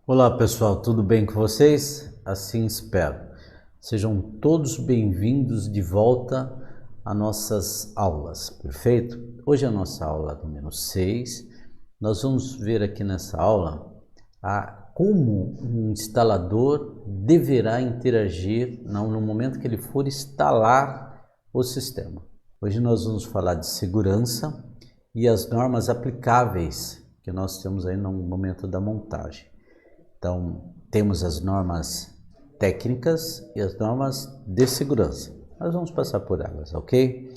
Olá pessoal, tudo bem com vocês? Assim espero. Sejam todos bem-vindos de volta às nossas aulas, perfeito? Hoje é a nossa aula número 6. Nós vamos ver aqui nessa aula como um instalador deverá interagir no momento que ele for instalar o sistema. Hoje nós vamos falar de segurança e as normas aplicáveis que nós temos aí no momento da montagem. Então, temos as normas técnicas e as normas de segurança. Nós vamos passar por elas, ok?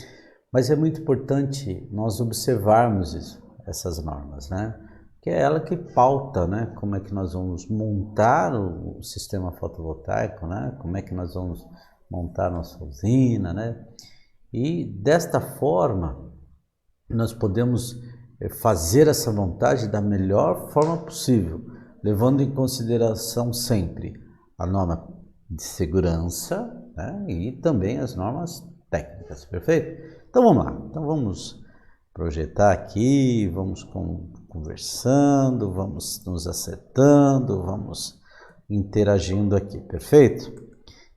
Mas é muito importante nós observarmos essas normas, né? Que é ela que pauta, né? Como é que nós vamos montar o sistema fotovoltaico, né? Como é que nós vamos montar nossa usina, né? E desta forma, nós podemos fazer essa montagem da melhor forma possível, levando em consideração sempre a norma de segurança, né, e também as normas técnicas, perfeito? Então vamos lá, então vamos projetar aqui, vamos conversando, vamos nos acertando, vamos interagindo aqui, perfeito?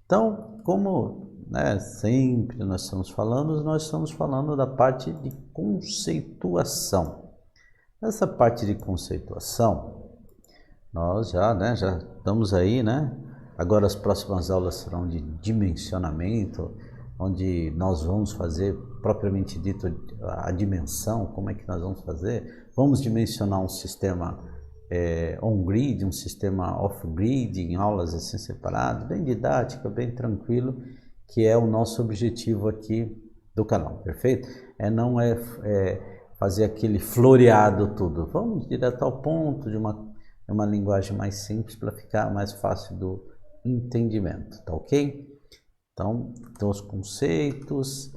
Então, como sempre nós estamos falando da parte de conceituação. Essa parte de conceituação, nós já estamos aí, né? Agora as próximas aulas serão de dimensionamento, onde nós vamos fazer, propriamente dito, a dimensão, como é que nós vamos fazer. Vamos dimensionar um sistema on-grid, um sistema off-grid, em aulas assim separadas, bem didática, bem tranquilo, que é o nosso objetivo aqui do canal, perfeito? Não é fazer aquele floreado tudo, vamos direto ao ponto de uma linguagem mais simples para ficar mais fácil do entendimento, tá ok? Então, os conceitos,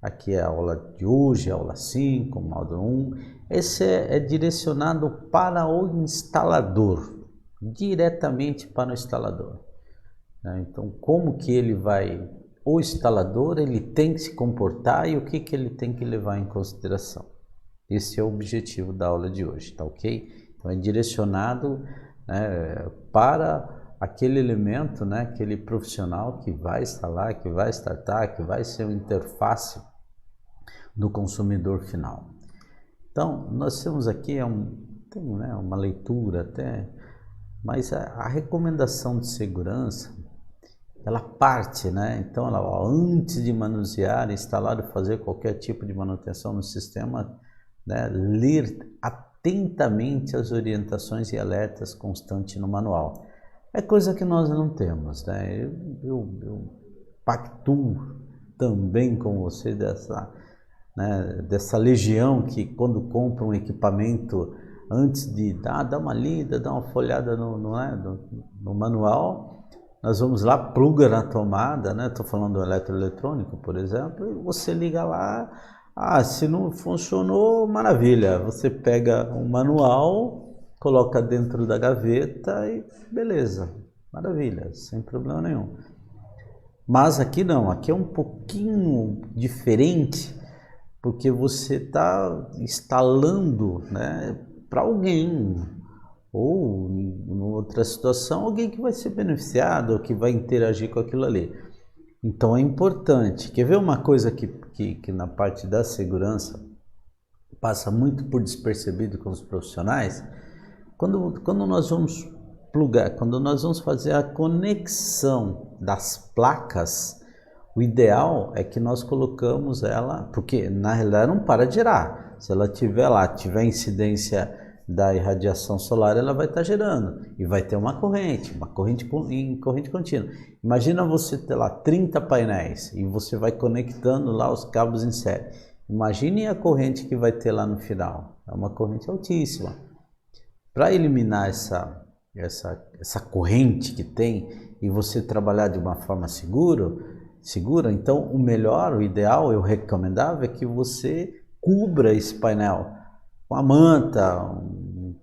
aqui é a aula de hoje, a aula 5, módulo 1. Esse é direcionado para o instalador, diretamente para o instalador, né? Então, como que o instalador ele tem que se comportar e o que ele tem que levar em consideração. Esse é o objetivo da aula de hoje, tá ok? Então é direcionado, né, para aquele elemento, né, aquele profissional que vai instalar, que vai startar, que vai ser uma interface do consumidor final. Então nós temos aqui uma leitura até, mas a recomendação de segurança, ela parte, né? Então, antes de manusear, instalar e fazer qualquer tipo de manutenção no sistema, né, ler atentamente as orientações e alertas constantes no manual. É coisa que nós não temos, né? Eu pactuo também com você dessa legião que quando compra um equipamento, antes de dar uma lida, dar uma folhada no manual, nós vamos lá, pluga na tomada, né? Estou falando do eletroeletrônico, por exemplo, e você liga lá, se não funcionou, maravilha, você pega um manual, coloca dentro da gaveta e beleza, maravilha, sem problema nenhum. Mas aqui não, aqui é um pouquinho diferente, porque você está instalando, né, para alguém, ou em outra situação, alguém que vai ser beneficiado, ou que vai interagir com aquilo ali. Então é importante. Quer ver uma coisa que na parte da segurança passa muito por despercebido com os profissionais? Quando nós vamos plugar, quando nós vamos fazer a conexão das placas, o ideal é que nós colocamos ela, porque na realidade não para de gerar. Se ela tiver incidência da irradiação solar, ela vai estar gerando e vai ter uma corrente em corrente contínua. Imagina você ter lá 30 painéis e você vai conectando lá os cabos em série. Imagine a corrente que vai ter lá no final. É uma corrente altíssima. Para eliminar essa corrente que tem e você trabalhar de uma forma segura, então o ideal, o recomendável é que você cubra esse painel com a manta,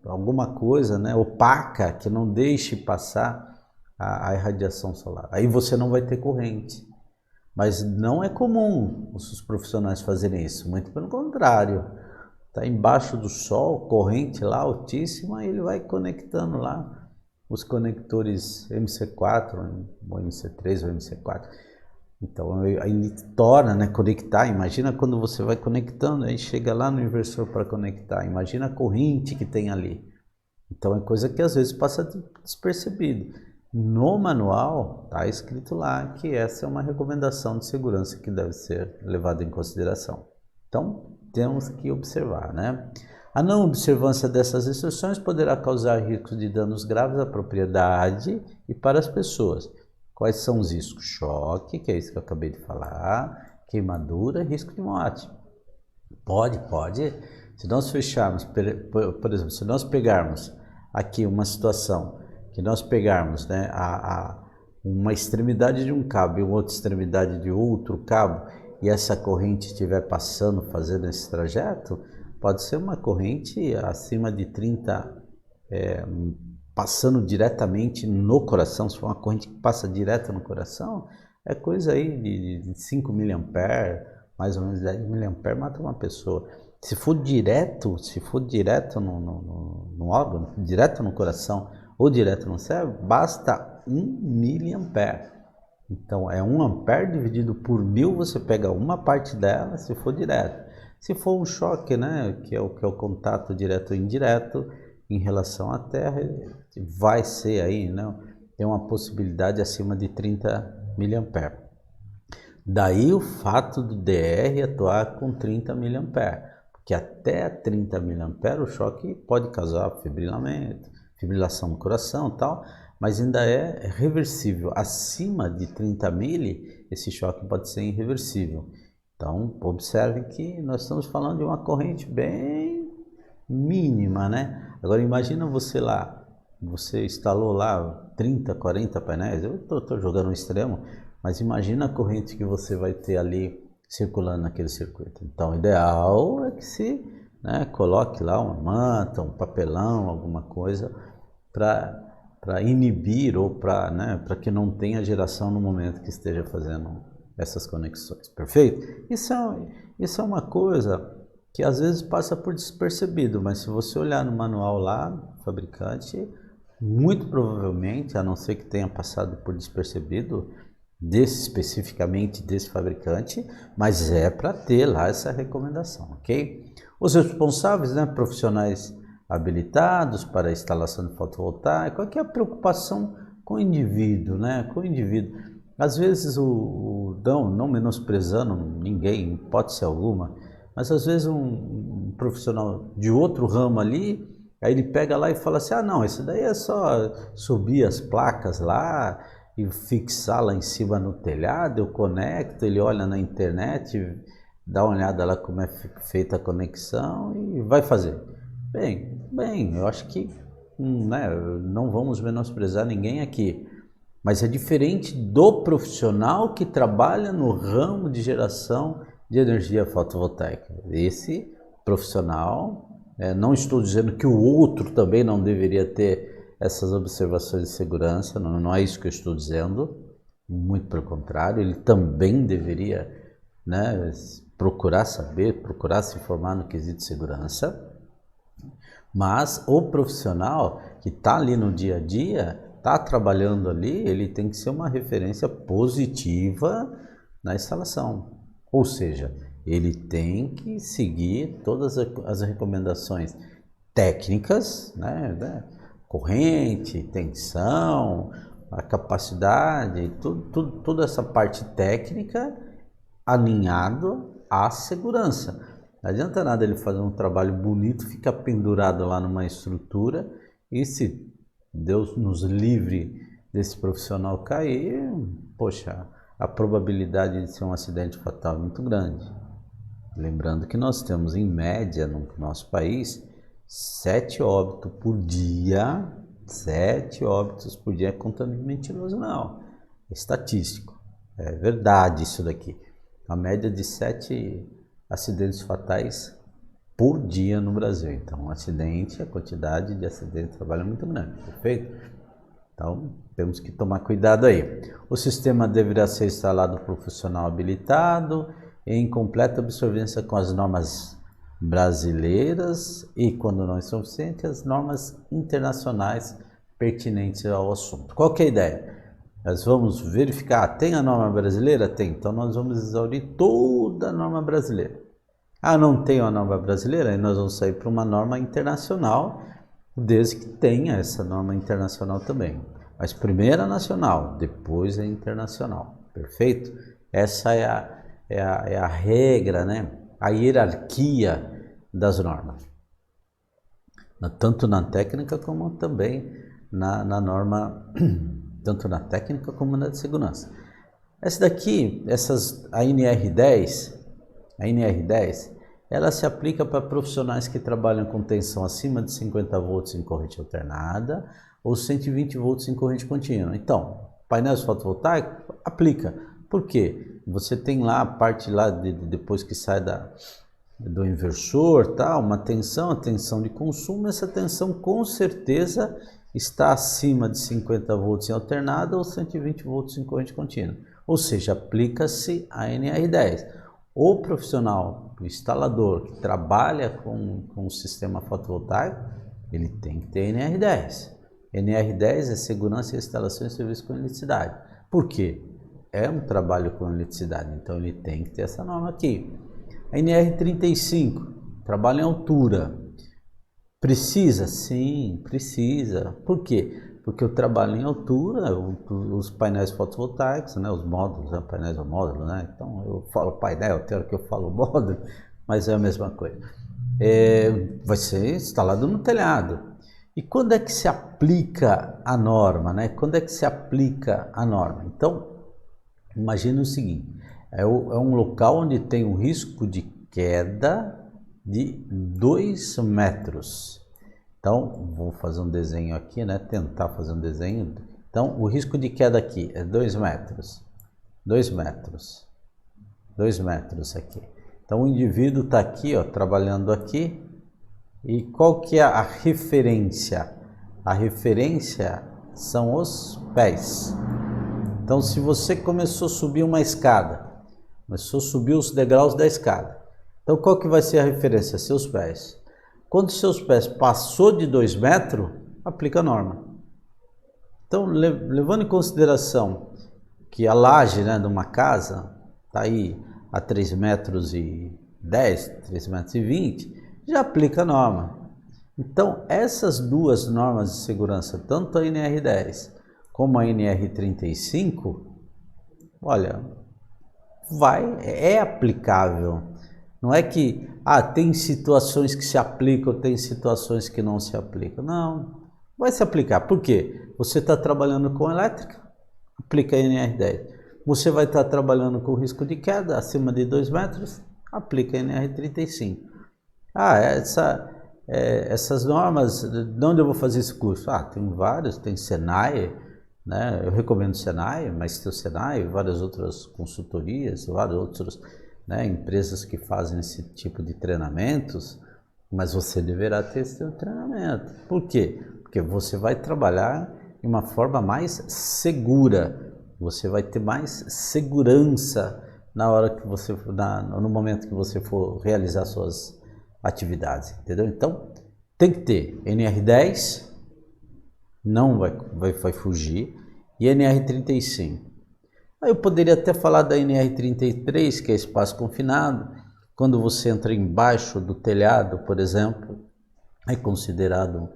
alguma coisa, né, opaca, que não deixe passar a irradiação solar. Aí você não vai ter corrente. Mas não é comum os profissionais fazerem isso, muito pelo contrário. Está embaixo do sol, corrente lá altíssima, e ele vai conectando lá os conectores MC4, ou MC3 ou MC4. Então aí torna, né, conectar. Imagina quando você vai conectando, aí chega lá no inversor para conectar. Imagina a corrente que tem ali. Então é coisa que às vezes passa despercebido. No manual está escrito lá que essa é uma recomendação de segurança que deve ser levada em consideração. Então temos que observar, né? A não observância dessas instruções poderá causar riscos de danos graves à propriedade e para as pessoas. Quais são os riscos? Choque, que é isso que eu acabei de falar, queimadura, risco de morte. Pode. Se nós fecharmos, por exemplo, se nós pegarmos aqui uma situação, que nós pegarmos, né, uma extremidade de um cabo e outra extremidade de outro cabo, e essa corrente estiver passando, fazendo esse trajeto, pode ser uma corrente acima de 30, passando diretamente no coração. Se for uma corrente que passa direto no coração, é coisa aí de 5 mA, mais ou menos 10 mA, mata uma pessoa. Se for direto no órgão, direto no coração ou direto no cérebro, basta 1 mA. Então é 1 ampere dividido por 1000, você pega uma parte dela se for direto. Se for um choque, né, que é o contato direto ou indireto em relação à Terra, vai ser aí, né, tem uma possibilidade acima de 30 mA. Daí o fato do DR atuar com 30 mA, porque até 30 mA o choque pode causar fibrilamento, fibrilação no coração e tal, mas ainda é reversível. Acima de 30 mili, esse choque pode ser irreversível. Então, observem que nós estamos falando de uma corrente bem mínima, né? Agora, imagina você lá, você instalou lá 30, 40 painéis, eu estou jogando um extremo, mas imagina a corrente que você vai ter ali circulando naquele circuito. Então, o ideal é que se, né, coloque lá uma manta, um papelão, alguma coisa, para inibir ou para, né, que não tenha geração no momento que esteja fazendo essas conexões, perfeito? Isso é uma coisa que às vezes passa por despercebido, mas se você olhar no manual lá, fabricante, muito provavelmente, a não ser que tenha passado por despercebido, especificamente desse fabricante, mas é para ter lá essa recomendação, ok? Os responsáveis, né, profissionais habilitados para a instalação de fotovoltaica, qual que é a preocupação com o indivíduo, né? Com o indivíduo. Às vezes não menosprezando ninguém, hipótese alguma, mas às vezes um profissional de outro ramo ali, aí ele pega lá e fala assim, não, isso daí é só subir as placas lá e fixar lá em cima no telhado, eu conecto, ele olha na internet, dá uma olhada lá como é feita a conexão e vai fazer. Bem, eu acho que, né, não vamos menosprezar ninguém aqui, mas é diferente do profissional que trabalha no ramo de geração de energia fotovoltaica. Esse profissional, não estou dizendo que o outro também não deveria ter essas observações de segurança, não é isso que eu estou dizendo, muito pelo contrário, ele também deveria, né, procurar saber, procurar se informar no quesito de segurança. Mas o profissional que está ali no dia a dia, está trabalhando ali, ele tem que ser uma referência positiva na instalação. Ou seja, ele tem que seguir todas as recomendações técnicas, né? Corrente, tensão, a capacidade, toda essa parte técnica alinhado à segurança. Não adianta nada ele fazer um trabalho bonito, ficar pendurado lá numa estrutura e se Deus nos livre desse profissional cair, poxa, a probabilidade de ser um acidente fatal é muito grande. Lembrando que nós temos em média no nosso país 7 óbitos por dia, 7 óbitos por dia, contando de mentiroso não, é estatístico, é verdade isso daqui. A média de 7 acidentes fatais por dia no Brasil. Então, a quantidade de acidentes de trabalho é muito grande, perfeito? Então, temos que tomar cuidado aí. O sistema deverá ser instalado por profissional habilitado, em completa observância com as normas brasileiras e, quando não é suficiente, as normas internacionais pertinentes ao assunto. Qual que é a ideia? Nós vamos verificar, tem a norma brasileira? Tem, então nós vamos exaurir toda a norma brasileira. Ah, não tem a norma brasileira? Aí nós vamos sair para uma norma internacional, desde que tenha essa norma internacional também. Mas primeiro a nacional, depois a internacional, perfeito? Essa é a regra, né? A hierarquia das normas, tanto na técnica como também na norma, tanto na técnica como na de segurança. Essa daqui, a NR10, ela se aplica para profissionais que trabalham com tensão acima de 50 volts em corrente alternada ou 120 volts em corrente contínua. Então, painéis fotovoltaicos aplica. Por quê? Você tem lá a parte lá depois que sai do inversor, tá? Uma tensão, a tensão de consumo, essa tensão com certeza está acima de 50 volts em alternada ou 120 volts em corrente contínua. Ou seja, aplica-se a NR10. O profissional, o instalador que trabalha com o sistema fotovoltaico, ele tem que ter NR10. NR10 é segurança e instalação e serviço com eletricidade. Por quê? É um trabalho com eletricidade, então ele tem que ter essa norma aqui. A NR35, trabalho em altura. Precisa? Sim, precisa. Por quê? Porque eu trabalho em altura, os painéis fotovoltaicos, né, os módulos, né, painéis ou módulo, né? Então eu falo painel, tem hora que eu falo módulo, mas é a mesma coisa. Vai ser instalado no telhado. E quando é que se aplica a norma, né? Quando é que se aplica a norma? Então, imagine o seguinte, é um local onde tem um risco de queda de 2 metros. Então, vou fazer um desenho aqui, né? Tentar fazer um desenho. Então, o risco de queda aqui é 2 metros. 2 metros. 2 metros aqui. Então, o indivíduo está aqui, ó, trabalhando aqui. E qual que é a referência? A referência são os pés. Então, se você começou a subir uma escada, começou a subir os degraus da escada, então qual que vai ser a referência? Seus pés. Quando seus pés passou de 2 metros, aplica a norma. Então, levando em consideração que a laje, né, de uma casa está aí a 3 metros e 10, 3 metros e 20, já aplica a norma. Então, essas duas normas de segurança, tanto a NR10 como a NR35, olha, é aplicável. Não é que tem situações que se aplicam, tem situações que não se aplicam. Não, vai se aplicar. Por quê? Você está trabalhando com elétrica, aplica a NR10. Você vai estar trabalhando com risco de queda acima de 2 metros, aplica a NR35. Essas normas, de onde eu vou fazer esse curso? Tem vários, tem Senai, né? Eu recomendo Senai, mas tem o Senai, várias outras consultorias, várias outras, né, empresas que fazem esse tipo de treinamentos, mas você deverá ter esse treinamento. Por quê? Porque você vai trabalhar de uma forma mais segura, você vai ter mais segurança na hora que você, no momento que você for realizar suas atividades, entendeu? Então, tem que ter NR10, não vai fugir, e NR35. Aí eu poderia até falar da NR33, que é espaço confinado. Quando você entra embaixo do telhado, por exemplo, é considerado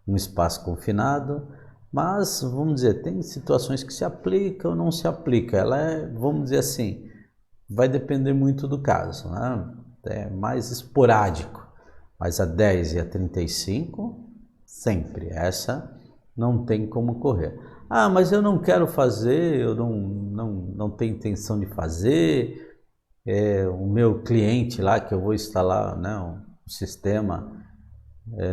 um espaço confinado. Mas, vamos dizer, tem situações que se aplicam ou não se aplicam. Ela é, vamos dizer assim, vai depender muito do caso, né? É mais esporádico. Mas a 10 e a 35, sempre. Essa não tem como correr. Mas eu não quero fazer, eu não tenho intenção de fazer. O meu cliente lá que eu vou instalar, né, o sistema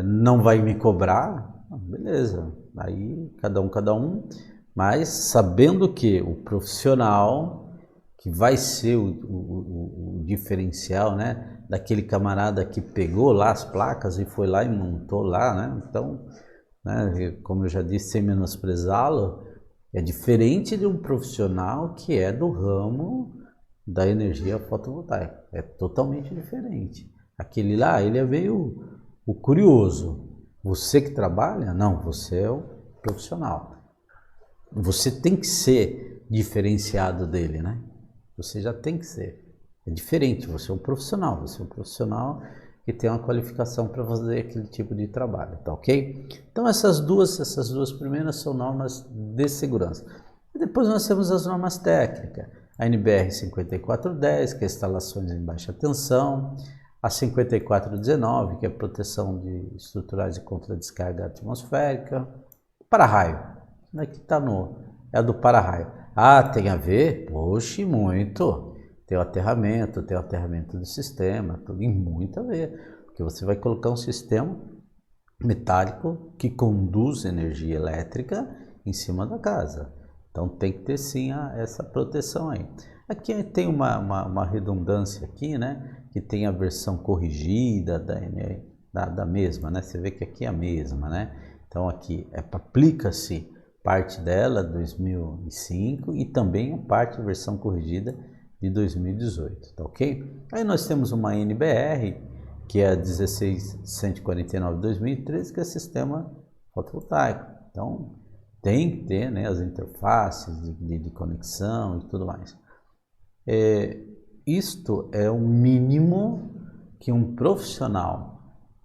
não vai me cobrar. Beleza, aí cada um, mas sabendo que o profissional que vai ser o diferencial, né, daquele camarada que pegou lá as placas e foi lá e montou lá, né? Então, né, como eu já disse, sem menosprezá-lo, é diferente de um profissional que é do ramo da energia fotovoltaica, é totalmente diferente. Aquele lá, ele é meio o curioso. Você que trabalha, não, você é profissional. Você tem que ser diferenciado dele, né? Você já tem que ser. É diferente, você é um profissional, que tem uma qualificação para fazer aquele tipo de trabalho, tá ok? Então essas duas primeiras são normas de segurança. E depois nós temos as normas técnicas, a NBR 5410, que é instalações em baixa tensão, a 5419, que é proteção de estruturais de contra-descarga atmosférica, para-raio, aqui está é a do para-raio. Ah, tem a ver? Poxa, muito! Tem o aterramento do sistema, tem muito a ver, porque você vai colocar um sistema metálico que conduz energia elétrica em cima da casa. Então tem que ter sim essa proteção aí. Aqui tem uma redundância aqui, né? Que tem a versão corrigida da mesma, né? Você vê que aqui é a mesma, né? Então aqui aplica-se parte dela 2005 e também a parte da versão corrigida de 2018, tá ok? Aí nós temos uma NBR, que é a 16149 de 2013, que é sistema fotovoltaico. Então tem que ter, né, as interfaces de conexão e tudo mais. Isto é o mínimo que um profissional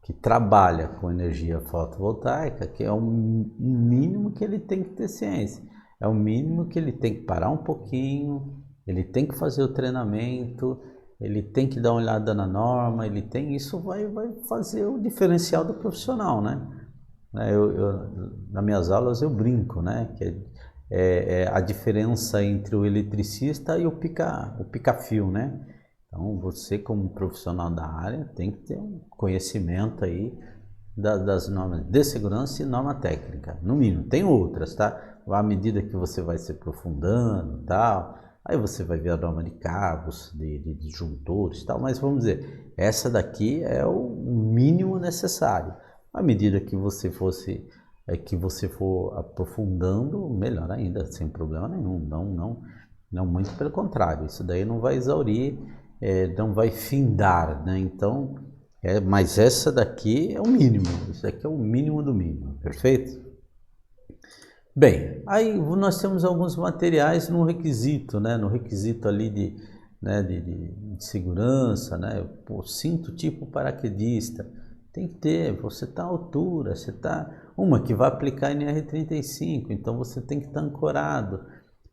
que trabalha com energia fotovoltaica, que é o mínimo que ele tem que ter ciência. É o mínimo que ele tem que parar um pouquinho, ele tem que fazer o treinamento, ele tem que dar uma olhada na norma, isso vai fazer o diferencial do profissional, né? Nas minhas aulas eu brinco, né? Que é a diferença entre o eletricista e o pica-fio, né? Então você como profissional da área tem que ter um conhecimento aí das normas de segurança e norma técnica, no mínimo. Tem outras, tá? À medida que você vai se aprofundando e tal, aí você vai ver a norma de cabos, de disjuntores e tal, mas vamos dizer, essa daqui é o mínimo necessário. À medida que você for aprofundando, melhor ainda, sem problema nenhum. Não, muito pelo contrário, isso daí não vai exaurir, não vai findar, né? Então, mas essa daqui é o mínimo, isso daqui é o mínimo do mínimo, perfeito? Bem, aí nós temos alguns materiais no requisito, né? No requisito ali de segurança, né? Pô, cinto tipo paraquedista, tem que ter, você está à altura, você está... Uma que vai aplicar NR35, então você tem que estar ancorado.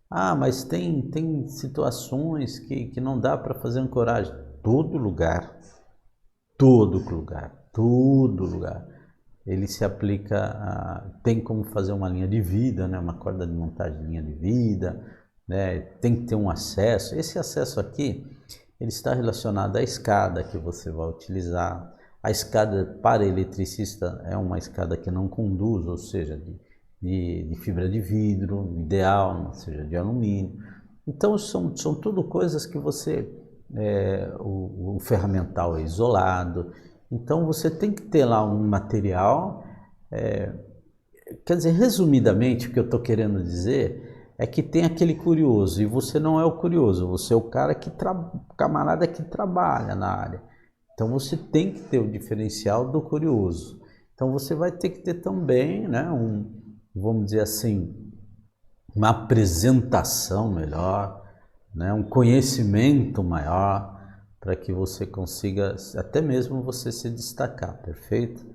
Ah, mas tem situações que não dá para fazer ancoragem. Todo lugar, ele se aplica tem como fazer uma linha de vida, né? Uma corda de montagem de linha de vida, né? Tem que ter um acesso. Esse acesso aqui, ele está relacionado à escada que você vai utilizar. A escada para eletricista é uma escada que não conduz, ou seja, de fibra de vidro, ideal, não seja de alumínio. Então são tudo coisas que você, o ferramental é isolado, então você tem que ter lá um material, quer dizer, resumidamente o que eu estou querendo dizer é que tem aquele curioso, e você não é o curioso, você é o camarada que trabalha na área. Então você tem que ter o diferencial do curioso. Então você vai ter que ter também, né, vamos dizer assim, uma apresentação melhor, né, um conhecimento maior, para que você consiga, até mesmo você se destacar, perfeito?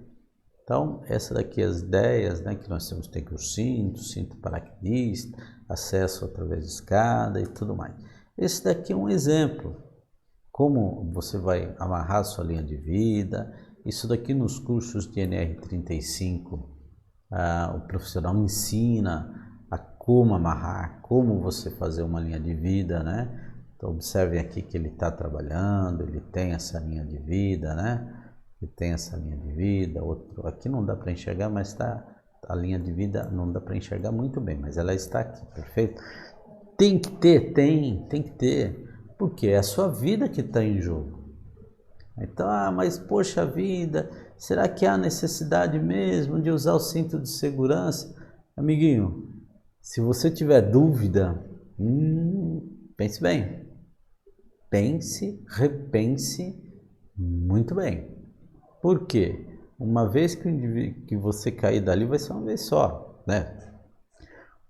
Então, essa daqui é as ideias, né, que nós temos, tem que o cinto paraquedista, acesso através de escada e tudo mais. Esse daqui é um exemplo, como você vai amarrar sua linha de vida. Isso daqui nos cursos de NR35, o profissional ensina a como amarrar, como você fazer uma linha de vida, né? Então observem aqui que ele está trabalhando, ele tem essa linha de vida, né? Ele tem essa linha de vida, aqui não dá para enxergar, mas a linha de vida não dá para enxergar muito bem, mas ela está aqui, perfeito? Tem que ter, tem que ter, porque é a sua vida que está em jogo. Então, mas poxa vida, será que há necessidade mesmo de usar o cinto de segurança? Amiguinho, se você tiver dúvida, pense bem. Repense muito bem. Por quê? Uma vez que você cair dali, vai ser uma vez só. né?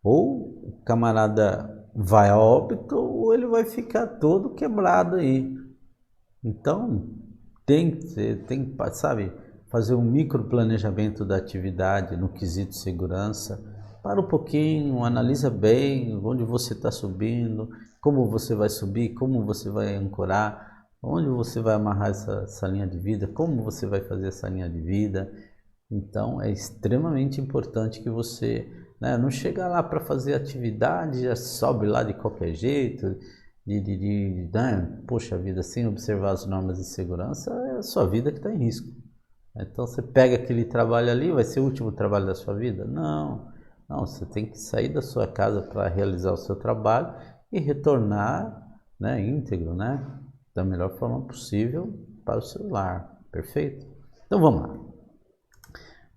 Ou o camarada vai a óbito ou ele vai ficar todo quebrado aí. Então, tem que, sabe, fazer um microplanejamento da atividade no quesito segurança. Para um pouquinho, analisa bem onde você está subindo, como você vai subir, como você vai ancorar, onde você vai amarrar essa linha de vida, como você vai fazer essa linha de vida. Então, é extremamente importante que você, né, não chega lá para fazer atividade, já sobe lá de qualquer jeito, né, poxa vida, sem observar as normas de segurança, é a sua vida que está em risco. Então, você pega aquele trabalho ali, vai ser o último trabalho da sua vida? Não, não, você tem que sair da sua casa para realizar o seu trabalho e retornar, né, íntegro, né, da melhor forma possível para o seu lar, perfeito? Então, vamos lá.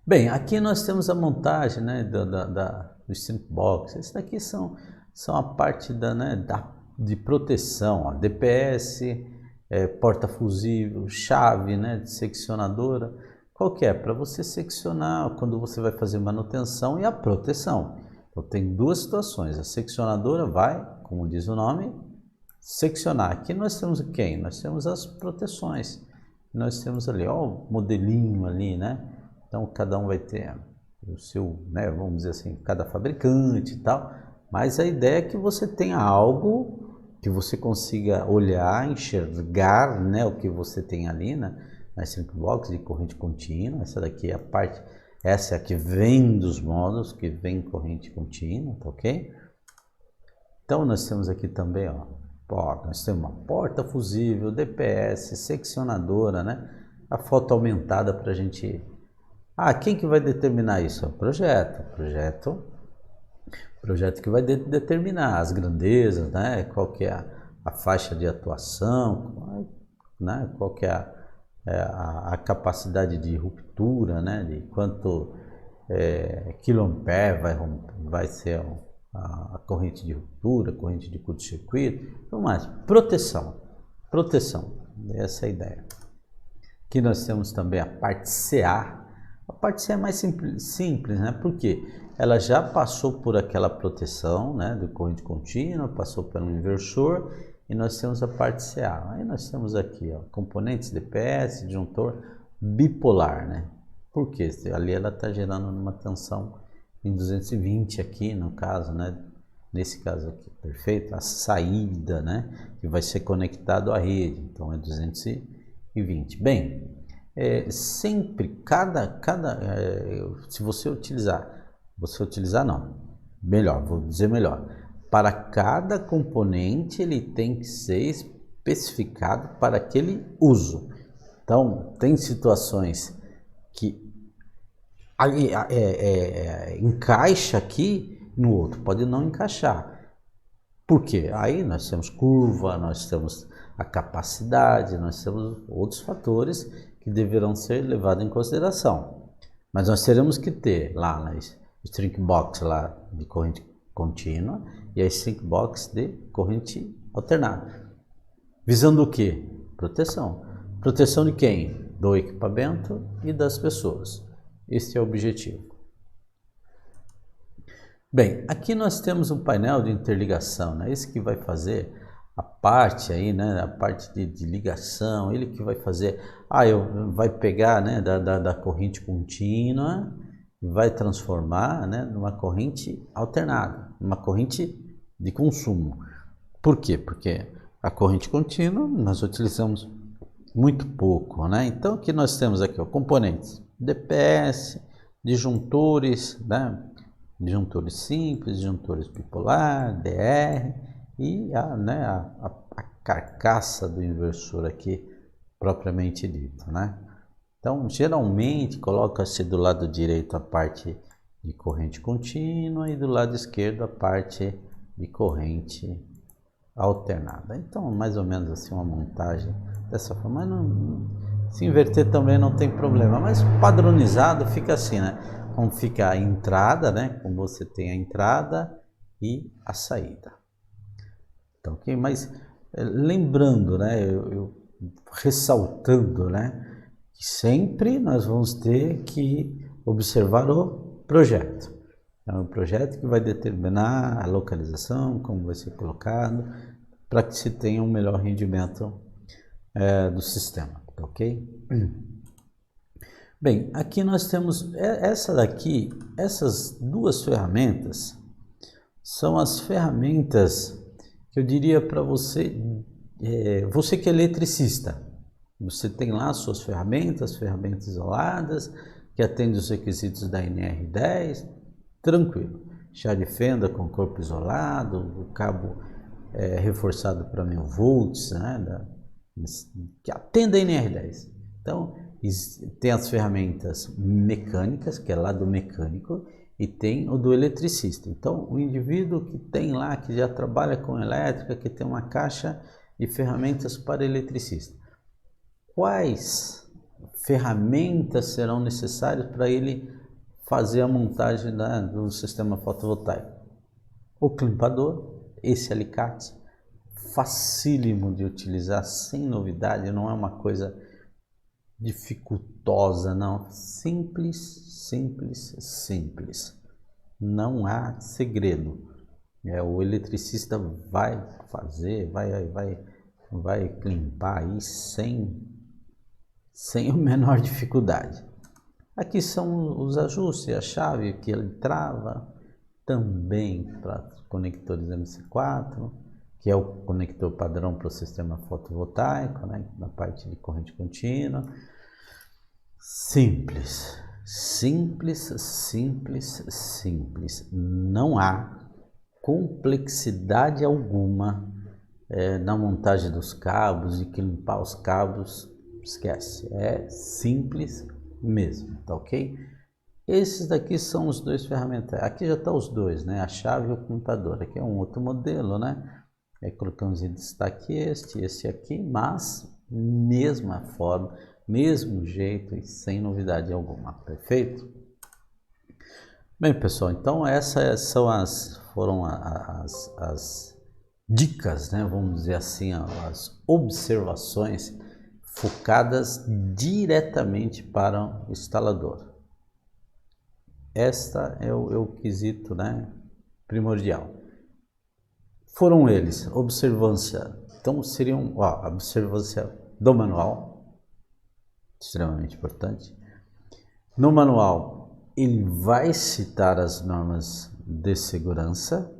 Bem, aqui nós temos a montagem, né, do Strink Box. Esses daqui são a parte de proteção, ó, DPS, porta fusível, chave, né, de seccionadora. Qual que é? Para você seccionar quando você vai fazer manutenção e a proteção. Então tem duas situações. A seccionadora vai, como diz o nome, seccionar. Aqui nós temos quem? Nós temos as proteções. Nós temos ali, ó, o modelinho ali, né? Então, cada um vai ter o seu, né, vamos dizer assim, cada fabricante e tal, mas a ideia é que você tenha algo que você consiga olhar, enxergar, né, o que você tem ali na Strink Box de corrente contínua. Essa daqui é a parte, essa é a que vem dos módulos, que vem corrente contínua, tá ok? Então, nós temos aqui também, ó, nós temos uma porta fusível, DPS, seccionadora, né, a foto aumentada para a gente... quem que vai determinar isso? É o projeto que vai determinar as grandezas, né? Qual que é a faixa de atuação, né? Qual que é a capacidade de ruptura, né? De quanto quiloampere vai ser a corrente de ruptura, corrente de curto-circuito, tudo mais. Proteção, essa é a ideia. Aqui nós temos também a parte CA. A parte C é mais simples, né? Porque ela já passou por aquela proteção, né, de corrente contínua, passou pelo inversor e nós temos a parte CA. Aí nós temos aqui, ó, componentes DPS, disjuntor bipolar, né? Por quê? Ali ela está gerando uma tensão em 220 aqui, no caso, né? Nesse caso aqui, perfeito? A saída, né? Que vai ser conectado à rede, então é 220. Bem, sempre, se você utilizar não, melhor, vou dizer melhor, para cada componente ele tem que ser especificado para aquele uso. Então, tem situações que encaixa aqui no outro, pode não encaixar. Por quê? Aí nós temos curva, nós temos a capacidade, nós temos outros fatores que deverão ser levados em consideração. Mas nós teremos que ter lá na Strink Box lá de corrente contínua e a Strink Box de corrente alternada. Visando o quê? Proteção. Proteção de quem? Do equipamento e das pessoas. Esse é o objetivo. Bem, aqui nós temos um painel de interligação, né? Esse que vai fazer a parte aí, né, a parte de ligação, ele que vai fazer, vai pegar, né, da corrente contínua e vai transformar, né, numa corrente alternada, uma corrente de consumo. Por quê? Porque a corrente contínua nós utilizamos muito pouco, né? Então aqui nós temos aqui, ó, componentes DPS, disjuntores, né, disjuntores simples, disjuntores bipolar, DR e a carcaça do inversor aqui propriamente dito, né? Então, geralmente coloca-se do lado direito a parte de corrente contínua e do lado esquerdo a parte de corrente alternada. Então, mais ou menos assim uma montagem dessa forma. Mas não, se inverter também não tem problema, mas padronizado fica assim, né? Como fica a entrada, né? Como você tem a entrada e a saída. Então, ok? Mas lembrando, né? Eu ressaltando, né? Que sempre nós vamos ter que observar o projeto. É um projeto que vai determinar a localização, como vai ser colocado, para que se tenha um melhor rendimento do sistema, ok? Bem, aqui nós temos essas duas ferramentas são as ferramentas que eu diria para você, você que é eletricista, você tem lá suas ferramentas isoladas, que atendem os requisitos da NR10, tranquilo. Chá de fenda com corpo isolado, o cabo reforçado para 1000 volts, né, que atende a NR10. Então, tem as ferramentas mecânicas, que é lá do mecânico, e tem o do eletricista. Então, o indivíduo que tem lá, que já trabalha com elétrica, que tem uma caixa de ferramentas para eletricista. Quais ferramentas serão necessárias para ele fazer a montagem do sistema fotovoltaico? O climpador, esse alicate, facílimo de utilizar, sem novidade, não é uma coisa dificultosa, não. Simples, simples, simples. Não há segredo. O eletricista vai fazer, vai limpar aí sem a menor dificuldade. Aqui são os ajustes, a chave que ele trava, também para conectores MC4, que é o conector padrão para o sistema fotovoltaico, né, na parte de corrente contínua. Simples, simples, simples, simples. Não há complexidade alguma na montagem dos cabos, de que limpar os cabos, esquece. É simples mesmo, tá ok? Esses daqui são os dois ferramentais. Aqui já estão os dois, né? A chave e o climpador. Aqui é um outro modelo, né? Aí colocamos em destaque esse aqui, mas mesma forma, mesmo jeito e sem novidade alguma, perfeito? Bem, pessoal, então essas foram as dicas, né? Vamos dizer assim, as observações focadas diretamente para o instalador. Esta é o quesito, né, primordial. Foram eles, observância, então seriam a observância do manual, extremamente importante. No manual, ele vai citar as normas de segurança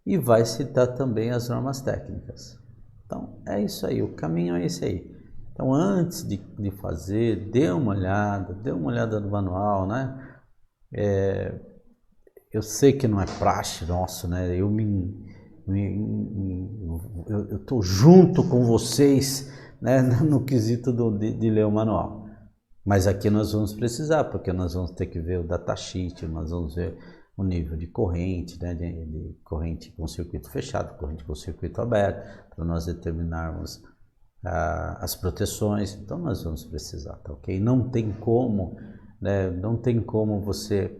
e vai citar também as normas técnicas. Então, é isso aí, o caminho é esse aí. Então, antes de fazer, dê uma olhada no manual, né? Eu sei que não é praxe nosso, né? Eu estou junto com vocês, né, no quesito de ler o manual. Mas aqui nós vamos precisar, porque nós vamos ter que ver o datasheet, nós vamos ver o nível de corrente, né, de corrente com circuito fechado, corrente com circuito aberto, para nós determinarmos as proteções. Então nós vamos precisar, tá ok? Não tem como, né, não tem como você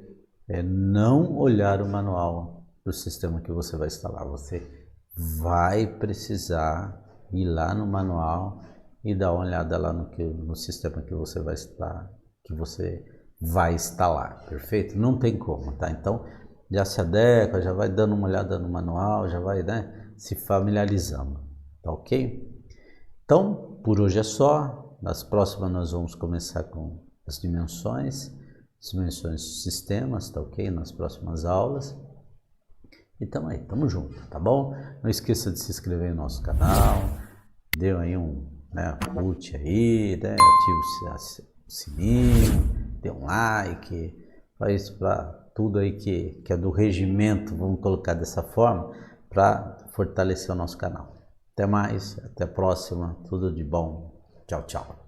não olhar o manual do sistema que você vai instalar. Você vai precisar ir lá no manual e dar uma olhada lá no sistema que você vai instalar, perfeito? Não tem como, tá? Então já se adequa, já vai dando uma olhada no manual, já vai, né, se familiarizando, tá ok? Então, por hoje é só. Nas próximas nós vamos começar com as dimensões dos sistemas, tá ok? Nas próximas aulas. E tamo aí, tamo junto, tá bom? Não esqueça de se inscrever no nosso canal, dê aí curte aí, né? Ative o sininho, dê um like, faz para tudo aí que é do regimento, vamos colocar dessa forma, para fortalecer o nosso canal. Até mais, até a próxima, tudo de bom. Tchau, tchau.